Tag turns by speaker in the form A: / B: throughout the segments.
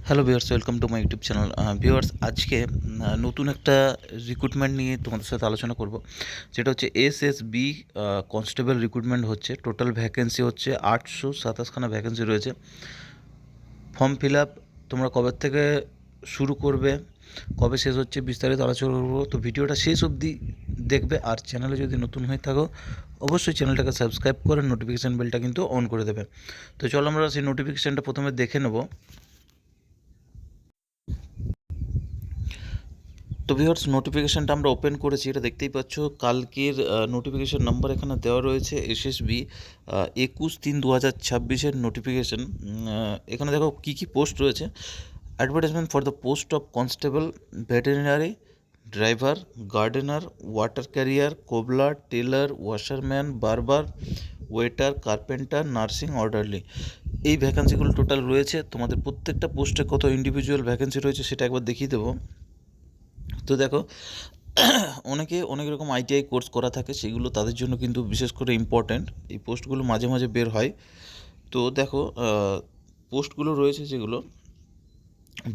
A: Hello viewers, welcome to my YouTube channel. Viewers, আজকে নতুন একটা রিক্রুটমেন্ট নিয়ে তোমাদের সাথে আলোচনা করব, যেটা হচ্ছে এসএসবি কনস্টেবল রিক্রুটমেন্ট হচ্ছে। টোটাল ভ্যাকেন্সি হচ্ছে 827খানা ভ্যাকেন্সি রয়েছে। ফর্ম ফিল আপ তোমরা কবে থেকে শুরু করবে, কবে শেষ হচ্ছে, বিস্তারিত আলোচনা করবো। তো ভিডিওটা শেষ অবধি দেখবে, আর চ্যানেলে যদি নতুন হয়ে থাকো অবশ্যই চ্যানেলটাকে সাবস্ক্রাইব করে নোটিফিকেশান বেলটা কিন্তু অন করে দেবে। তো চলো আমরা সেই নোটিফিকেশানটা প্রথমে দেখে নেব। তো ভিউয়ার্স, নোটিফিকেশানটা আমরা ওপেন করেছি, এটা দেখতেই পাচ্ছ। কালকের নোটিফিকেশান নাম্বার এখানে দেওয়া রয়েছে, এসএসবি 21/3/2026 নোটিফিকেশান। এখানে দেখো কী কী পোস্ট রয়েছে। Advertisement for the post of constable, veterinary, driver, gardener, water carrier, cobbler, tailor, washerman, barber, waiter, carpenter, nursing, orderly. এই ভ্যাকেন্সিগুলো টোটাল রয়েছে। তোমাদের প্রত্যেকটা পোস্টে কত ইন্ডিভিজুয়াল ভ্যাকেন্সি রয়েছে সেটা একবার দেখিয়ে দেবো। তো দেখো, অনেকে অনেক রকম আইটিআই কোর্স করা থাকে, সেগুলো তাদের জন্য কিন্তু বিশেষ করে ইম্পর্ট্যান্ট। এই পোস্টগুলো মাঝে মাঝে বের হয়। তো দেখো, পোস্টগুলো রয়েছে যেগুলো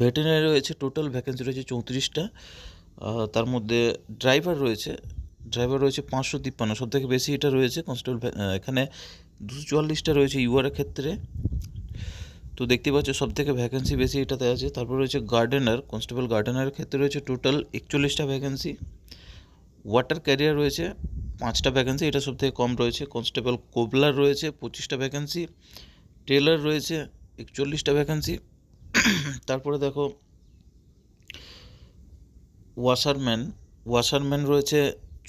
A: ভেটেরিনারি রয়েছে, টোটাল ভ্যাকেন্সি রয়েছে 34টা। তার মধ্যে ড্রাইভার রয়েছে 553, সব থেকে বেশি এটা রয়েছে কনস্টেবল। এখানে 244টা রয়েছে ইউআরের ক্ষেত্রে। তো দেখতে পাচ্ছ সব থেকে ভ্যাকেন্সি বেশি এটাতে আছে। তারপর রয়েছে গার্ডেনার, কনস্টেবল গার্ডেনারের ক্ষেত্রে রয়েছে টোটাল 41টা ভ্যাকেন্সি। ওয়াটার ক্যারিয়ার রয়েছে 5টা ভ্যাকেন্সি, এটা সব থেকে কম রয়েছে। কনস্টেবল কোবলার রয়েছে 25টা ভ্যাকেন্সি। টেলার রয়েছে 41টা ভ্যাকেন্সি। তারপরে দেখো ওয়াশারম্যান রয়েছে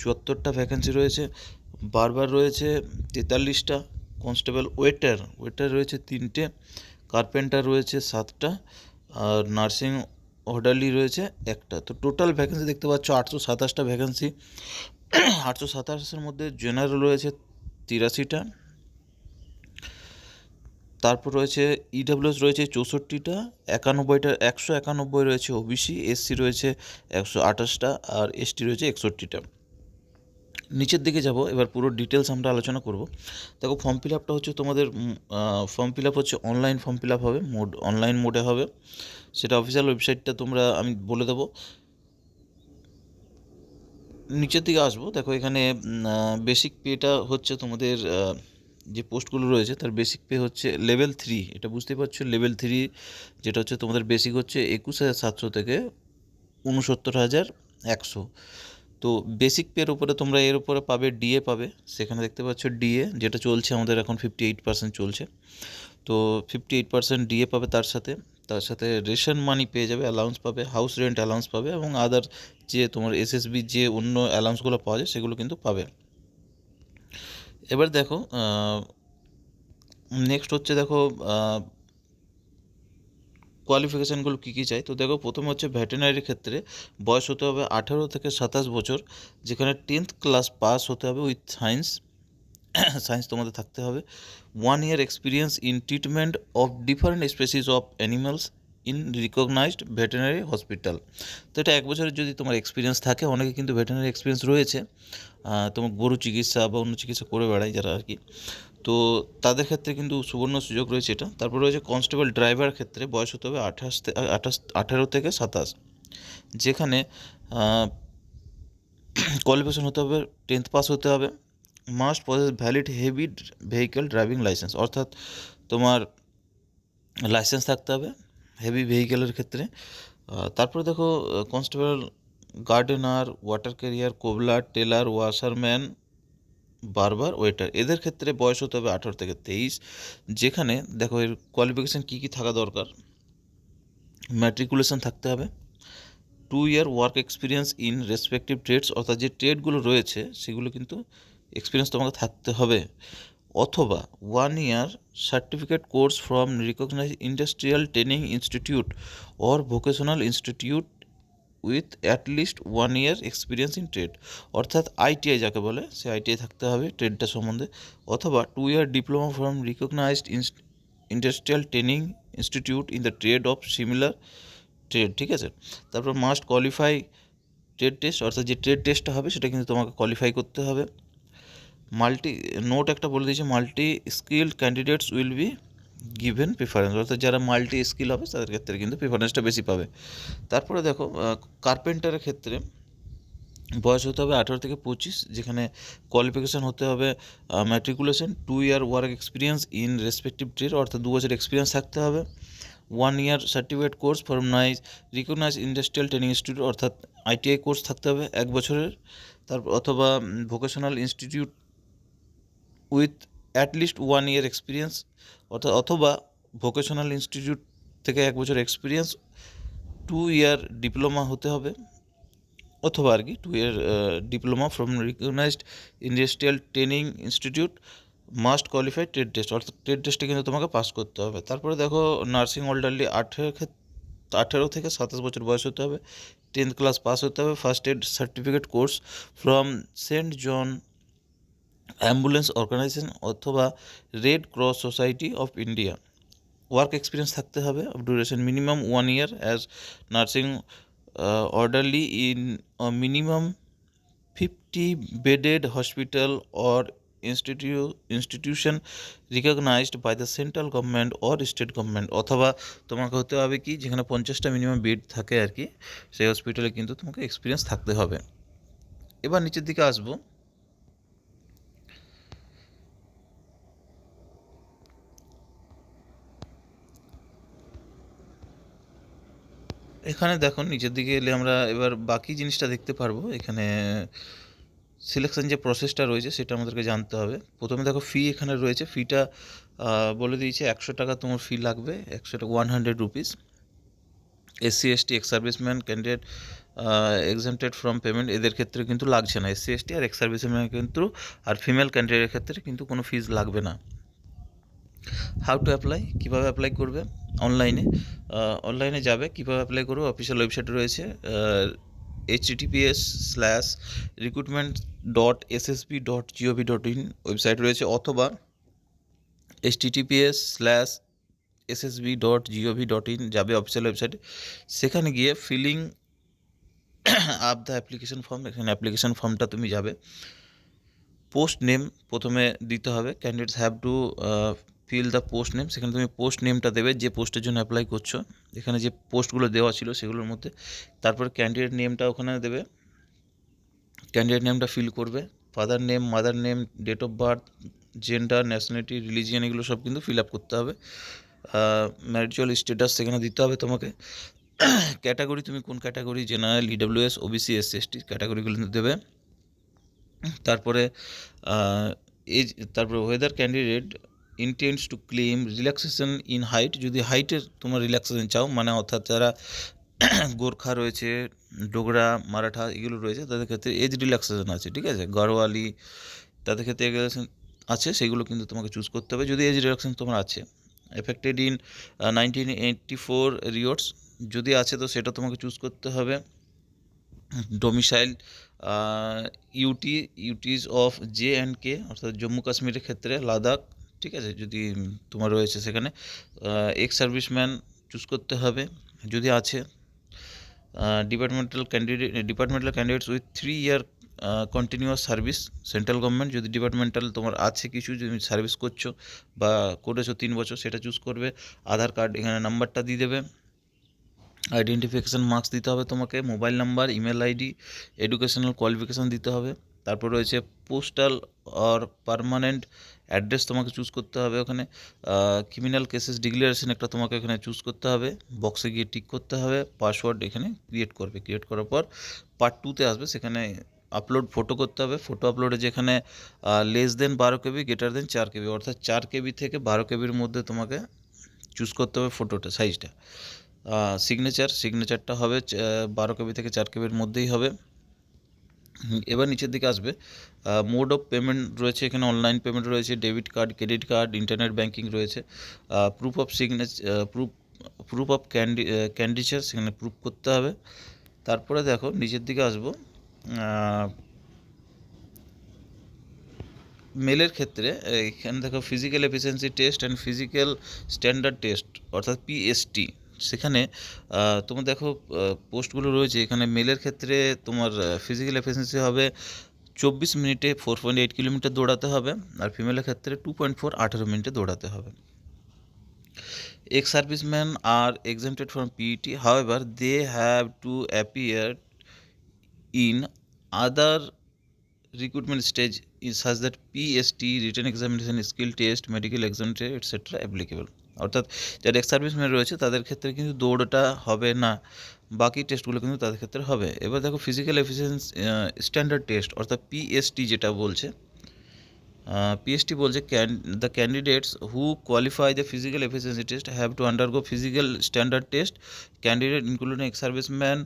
A: 74টা ভ্যাকেন্সি রয়েছে। বারবার রয়েছে 43টা। কনস্টেবল ওয়েটার রয়েছে 3টে। কার্পেন্টার রয়েছে 7টা। আর নার্সিং অর্ডারলি রয়েছে 1টা। তো টোটাল ভ্যাকেন্সি দেখতে পাচ্ছ 827টা ভ্যাকেন্সি। 827-এর মধ্যে জেনারেল রয়েছে 83টা। তারপর রয়েছে ইডাব্লিউএস রয়েছে 64টা। 191 রয়েছে ওবিসি, এসসি রয়েছে 128টা, আর এসটি রয়েছে 61টা। নিচের দিকে যাব, এবার পুরো ডিটেলস আমরা আলোচনা করব। দেখো, ফর্ম ফিল আপটা হচ্ছে তোমাদের ফর্ম ফিল আপ হচ্ছে অনলাইন ফর্ম ফিল আপ হবে, অনলাইন মোডে হবে। সেটা অফিসিয়াল ওয়েবসাইটটা আমি বলে দেবো। নিচের দিকে আসবো, দেখো এখানে বেসিক পেটা হচ্ছে তোমাদের, যে পোস্টগুলো রয়েছে তার বেসিক পে হচ্ছে লেভেল 3। এটা বুঝতে পারছো, লেভেল 3 যেটা হচ্ছে তোমাদের বেসিক হচ্ছে 21,700 থেকে 69,100। তো বেসিক পের উপরে তোমরা এর উপরে পাবে ডিএ পাবে। সেখানে দেখতে পাচ্ছ ডিএ যেটা চলছে আমাদের এখন 58% চলছে। তো 58% ডিএ পাবে। তার সাথে রেশন মানি পেয়ে যাবে, অ্যালাউন্স পাবে, হাউস রেন্ট অ্যালাউন্স পাবে, এবং আদার যে তোমার এসএসবি যে অন্য অ্যালাউন্সগুলো পাওয়া যায় সেগুলো কিন্তু পাবে। এবার দেখো, নেক্সট হচ্ছে, দেখো কোয়ালিফিকেশানগুলো কী কী চাই। তো দেখো, প্রথমে হচ্ছে ভেটেরিনারির ক্ষেত্রে বয়স হতে হবে 18 থেকে 27 বছর, যেখানে 10th ক্লাস পাস হতে হবে উইথ সায়েন্স তোমাদের থাকতে হবে। 1 year experience in treatment of different species of animals in recognized veterinary hospital. তো এটা 1 বছরের যদি তোমার এক্সপিরিয়েন্স থাকে, অনেকে কিন্তু ভেটেরিনারি এক্সপিরিয়েন্স রয়েছে, তোমার গরু চিকিৎসা বা অন্য চিকিৎসা করে বেড়ায় যারা আর কি, তো তাদের ক্ষেত্রে কিন্তু সুবর্ণ সুযোগ রয়েছে এটা। তারপর রয়েছে কনস্টেবল ড্রাইভার ক্ষেত্রে বয়স হতে হবে 18 থেকে 27, যেখানে কোয়ালিফিকেশন হতে হবে 10th পাস হতে হবে। Must possess valid heavy vehicle driving license, অর্থাৎ তোমার লাইসেন্স থাকতে হবে হেভি ভেহিক্যালের ক্ষেত্রে। তারপরে দেখো, constable gardener, water carrier, cobbler, tailor, washerman, barber, waiter, এদের ক্ষেত্রে বয়স হতে হবে 18 থেকে 23, যেখানে দেখো এর কোয়ালিফিকেশান কী কী থাকা দরকার। ম্যাট্রিকুলেশন থাকতে হবে, 2 year work experience in respective trades, অর্থাৎ যে ট্রেডগুলো রয়েছে সেগুলো কিন্তু এক্সপিরিয়েন্স তোমাকে থাকতে হবে, অথবা 1 year certificate course from recognized industrial training institute or vocational institute with at least 1 year experience in trade, অর্থাৎ আইটিআই যাকে বলে সে আইটিআই থাকতে হবে ট্রেডটা সম্বন্ধে, অথবা 2 year diploma from recognized industrial training institute in the trade of similar trade, ঠিক আছে। তারপর মাস্ট কোয়ালিফাই ট্রেড টেস্ট, অর্থাৎ যে ট্রেড টেস্টটা হবে সেটা কিন্তু তোমাকে কোয়ালিফাই করতে হবে। একটা বলে দিয়েছে, multi skilled candidates will be given preference, অর্থাৎ যারা মাল্টি স্কিল হবে তাদের ক্ষেত্রে কিন্তু প্রিফারেন্সটা বেশি পাবে। তারপরে দেখো কার্পেন্টারের ক্ষেত্রে বয়স হতে হবে 18 থেকে 25, যেখানে কোয়ালিফিকেশান হতে হবে matriculation, 2 year work experience in respective trade, অর্থাৎ 2 বছর এক্সপিরিয়েন্স থাকতে হবে। 1 year certificate course from recognize industrial training institute, অর্থাৎ ITI কোর্স থাকতে হবে 1 বছরের। তারপর অথবা vocational institute with at least 1 year experience, অথবা ভোকেশনাল ইনস্টিটিউট থেকে 1 বছর এক্সপিরিয়েন্স, 2 ইয়ার ডিপ্লোমা হতে হবে, অথবা আর কি 2 year diploma from recognized industrial training institute, must qualified trade test, অর্থাৎ ট্রেড টেস্টে কিন্তু তোমাকে পাস করতে হবে। তারপরে দেখো নার্সিং ওল্ডারলি 18 থেকে 27 বছর বয়স হতে হবে, 10th ক্লাস পাস হতে হবে, first aid certificate course from Saint John Ambulance organisation অথবা Red Cross Society of India. Work experience থাকতে হবে of duration minimum 1 year as nursing orderly in a minimum 50 bedded hospital or institution recognized by the central government or state government, অথবা তোমাকে হতে হবে কি যেখানে 50টা minimum bed থাকে আর কি, সেই হসপিটালে কিন্তু তোমাকে এক্সপিরিয়েন্স থাকতে হবে। এবার নিচের দিকে আসবো, এখানে দেখো নিচের দিকে এলে আমরা এবার বাকি জিনিসটা দেখতে পারবো। এখানে সিলেকশন যে প্রসেসটা রয়েছে সেটা আমাদেরকে জানতে হবে। প্রথমে দেখো ফি এখানে রয়েছে, ফিটা বলে দিয়েছে 100 টাকা তোমার ফি লাগবে, 100 rupees. SC ST ex serviceman candidate exempted from payment, এদের ক্ষেত্রে কিন্তু লাগছে না। SC ST আর এক্স সার্ভিসম্যান কিন্তু, আর ফিমেল ক্যান্ডিডেটের ক্ষেত্রে কিন্তু কোনো ফিজ লাগবে না। হাউ টু অ্যাপ্লাই, কীভাবে অ্যাপ্লাই করবে? অনলাইনে যাবে, কীভাবে অ্যাপ্লাই করবে? অফিসিয়াল ওয়েবসাইট রয়েছে https:/recruitment.ssb.gov.in ওয়েবসাইট রয়েছে, অথবা https:/ssb.gov.in যাবে অফিসিয়াল ওয়েবসাইটে, সেখানে গিয়ে filling up the application form, এখানে অ্যাপ্লিকেশন ফর্মটা তুমি যাবে। পোস্ট নেম প্রথমে দিতে হবে, candidates have to fill the post name, সেখানে তুমি পোস্ট নেমটা দেবে যে পোস্টের জন্য অ্যাপ্লাই করছো, এখানে যে পোস্টগুলো দেওয়া ছিল সেগুলোর মধ্যে। তারপর ক্যান্ডিডেট নেমটা ওখানে দেবে, ক্যান্ডিডেট নেমটা ফিল করবে, father name, mother name, date of birth, gender, nationality, religion, এগুলো সব কিন্তু ফিল আপ করতে হবে। ম্যারিটাল স্ট্যাটাস সেখানে দিতে হবে তোমাকে। ক্যাটাগরি তুমি কোন category, general, EWS, OBC, SC ST ক্যাটাগরিগুলো দেবে। তারপরে এজ, তারপরে weather candidate intends to claim relaxation in height, যদি হাইটের তোমার রিল্যাক্সেশন চাও, মানে অর্থাৎ যারা গোর্খা রয়েছে, ডোগরা, মারাঠা এগুলো রয়েছে, তাদের ক্ষেত্রে এজ রিল্যাক্সেশন আছে, ঠিক আছে, গাড়োয়ালি, তাদের ক্ষেত্রে আছে, সেগুলো কিন্তু তোমাকে চুজ করতে হবে যদি এজ রিল্যাক্সেশন তোমার আছে। এফেক্টেড ইন 1984 রিওটস, যদি আছে তো সেটা তোমাকে চুজ করতে হবে। ডোমিসাইল ইউটিজ অফ JNK, অর্থাৎ জম্মু কাশ্মীরের ক্ষেত্রে লাদাখ, ঠিক আছে, যদি তোমার রয়েছে সেখানে। এক্স সার্ভিসম্যান চুজ করতে হবে যদি আছে। Departmental candidates with 3 year continuous service central government, যদি ডিপার্টমেন্টাল তোমার আছে কিছু, যদি সার্ভিস করছো বা করেছো 3 বছর, সেটা চুজ করবে। আধার কার্ড এখানে নাম্বারটা দিয়ে দেবে। আইডেন্টিফিকেশান মার্কস দিতে হবে তোমাকে, mobile number, email ID, educational qualification দিতে হবে। তারপর রয়েছে পোস্টাল আর পার্মানেন্ট অ্যাড্রেস তোমাকে চুজ করতে হবে ওখানে। ক্রিমিনাল কেসেস ডিক্লারেশন একটা তোমাকে এখানে চুজ করতে হবে, বক্সে গিয়ে টিক করতে হবে। পাসওয়ার্ড এখানে ক্রিয়েট করবে, ক্রিয়েট করার পর পার্ট 2তে আসবে, সেখানে আপলোড ফটো করতে হবে। ফটো আপলোডে যেখানে less than 12 KB, greater than 4 KB, অর্থাৎ 4 KB থেকে 12 KBর মধ্যে তোমাকে চুজ করতে হবে ফটোটা, সাইজটা। সিগনেচারটা হবে 12 KB থেকে 4 KBর মধ্যেই হবে। এবার নিচের দিকে আসবে, মোড অফ পেমেন্ট রয়েছে এখানে, অনলাইন পেমেন্ট রয়েছে, debit card, credit card, internet banking রয়েছে। প্রুফ অফ ক্যান্ডিচার সেখানে প্রুফ করতে হবে। তারপরে দেখো নিচের দিকে আসবো, মেলের ক্ষেত্রে এখানে দেখো physical efficiency test and physical standard test, অর্থাৎ PST, সেখানে তোমার দেখো পোস্টগুলো রয়েছে এখানে। মেলের ক্ষেত্রে তোমার ফিজিক্যাল এফিসিয়েন্সি হবে 24 মিনিটে 4.8 কিলোমিটার দৌড়াতে হবে, আর ফিমেলের ক্ষেত্রে 2.4 18 মিনিটে দৌড়াতে হবে। Ex-servicemen are exempted from PET. However, they have to appear in other recruitment stage is such that PST, written examination, skill test, medical examination, etc. applicable. অর্থাৎ যারা এক্স সার্ভিসম্যান রয়েছে তাদের ক্ষেত্রে কিন্তু দৌড়টা হবে না, বাকি টেস্টগুলো কিন্তু তাদের ক্ষেত্রে হবে। এবার দেখো ফিজিক্যাল এফিসিয়েন্সি স্ট্যান্ডার্ড টেস্ট অর্থাৎ পিএসটি যেটা বলছে, PST বলছে the candidates who qualify the physical efficiency test have to undergo physical standard test. Candidate including ex-servicemen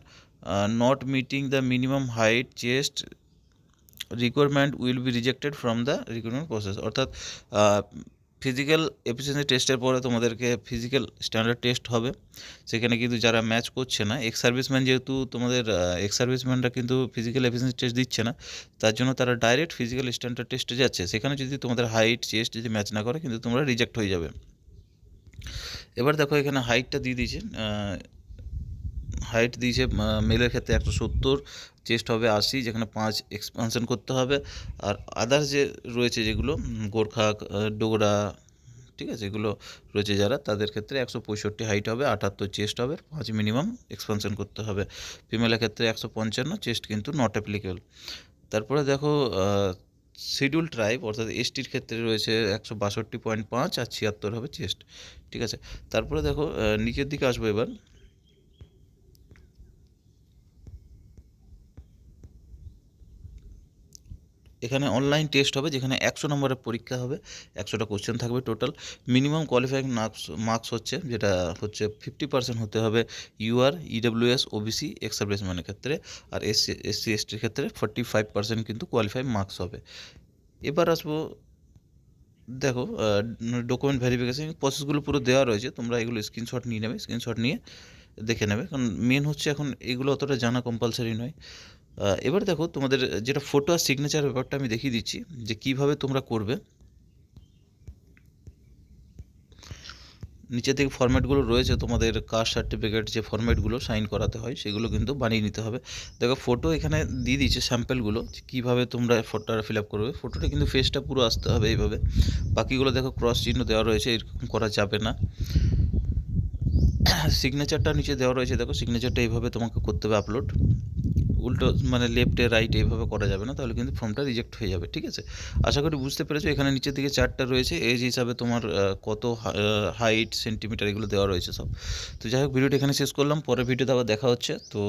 A: not meeting the minimum height, chest requirement will be rejected from the recruitment process. অর্থাৎ physical efficiency টেস্টের পরে তোমাদেরকে physical standard test হবে, সেখানে কিন্তু যারা match করছে না, এক্স সার্ভিসম্যান যেহেতু তোমাদের এক্স সার্ভিসম্যানরা কিন্তু ফিজিক্যাল এফিসিয়েন্সি টেস্ট দিচ্ছে না, তার জন্য তারা ডাইরেক্ট ফিজিক্যাল স্ট্যান্ডার্ড টেস্টে যাচ্ছে। সেখানে যদি তোমাদের হাইট চেস্ট যদি ম্যাচ না করে কিন্তু তোমরা রিজেক্ট হয়ে যাবে। এবার দেখো এখানে হাইটটা দিয়ে দিয়েছে, হাইট দিয়েছে মেলের ক্ষেত্রে 170, চেস্ট হবে 80, যেখানে 5 এক্সপানশন করতে হবে। আর আদার্স যে রয়েছে যেগুলো গোর্খা, ডোগরা, ঠিক আছে, এগুলো রয়েছে যারা, তাদের ক্ষেত্রে 165 হাইট হবে, 78 চেস্ট হবে, 5 মিনিমাম এক্সপানশন করতে হবে। ফিমেলের ক্ষেত্রে 155, চেস্ট কিন্তু নট অ্যাপ্লিকেবল। তারপরে দেখো শিডিউল ট্রাইব অর্থাৎ এসটির ক্ষেত্রে রয়েছে 162.5 আর 76 হবে চেস্ট, ঠিক আছে। তারপরে দেখো নিচের দিকে আসবো এবার। এখানে অনলাইন টেস্ট হবে, যেখানে 100 নম্বরের পরীক্ষা হবে, 100টা কোশ্চেন থাকবে টোটাল। মিনিমাম কোয়ালিফাইং মার্কস হচ্ছে, যেটা হচ্ছে 50% হতে হবে ইউআর, ইডব্লিউএস, ওবিসি, এক্স সার্ভিসম্যানের ক্ষেত্রে। আর এসসি এসটির ক্ষেত্রে 45% কিন্তু কোয়ালিফাই মার্কস হবে। এবার আসবো, দেখো ডকুমেন্ট ভেরিফিকেশন প্রসেসগুলো পুরো দেওয়া রয়েছে, তোমরা এগুলো স্ক্রিনশট নিয়ে নেবে, স্ক্রিনশট নিয়ে দেখে নেবে, কারণ মেন হচ্ছে এখন এগুলো অতটা জানা কম্পালসারি নয়। এবার দেখো তোমাদের যেটা ফটো আর সিগনেচার ব্যাপারটা আমি দেখিয়ে দিচ্ছি যে কীভাবে তোমরা করবে। নিচে থেকে ফরম্যাটগুলো রয়েছে, তোমাদের কাস্ট সার্টিফিকেট যে ফরম্যাটগুলো সাইন করাতে হয় সেগুলো কিন্তু বানিয়ে নিতে হবে। দেখো ফটো এখানে দিয়ে দিচ্ছে স্যাম্পেলগুলো, কীভাবে তোমরা ফটোটা ফিল আপ করবে। ফটোটা কিন্তু ফেসটা পুরো আসতে হবে এইভাবে, বাকিগুলো দেখো ক্রস চিহ্ন দেওয়া রয়েছে, এরকম করা যাবে না। সিগনেচারটা নিচে দেওয়া রয়েছে, দেখো সিগনেচারটা এইভাবে তোমাকে করতে হবে আপলোড, উল্টো মানে লেফটে রাইটে এইভাবে করা যাবে না, তাহলে কিন্তু ফর্মটা রিজেক্ট হয়ে যাবে, ঠিক আছে। আশা করি বুঝতে পেরেছো। এখানে নিচের দিকে চার্টটা রয়েছে, এজ হিসাবে তোমার কত হাইট, সেন্টিমিটার, এগুলো দেওয়া রয়েছে সব। তো যাই হোক, ভিডিওটা এখানে শেষ করলাম, পরের ভিডিওতে আবার দেখা হচ্ছে। তো